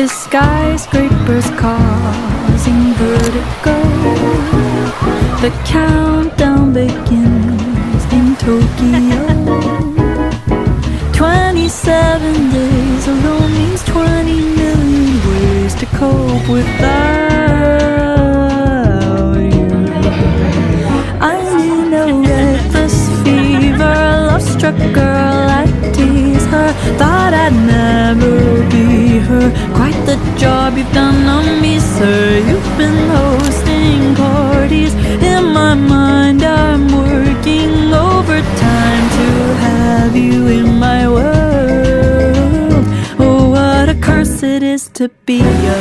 The skyscrapers causing vertigo. The countdown begins in Tokyo. 27 days alone means 20 million ways to cope without you. I'm in a reckless fever, love-struck girl, I tease her. Thought I'd never be her. Quite the job you've done on me, sir. You've been hosting parties. In my mind I'm working overtime to have you in my world. Oh, what a curse it is to be a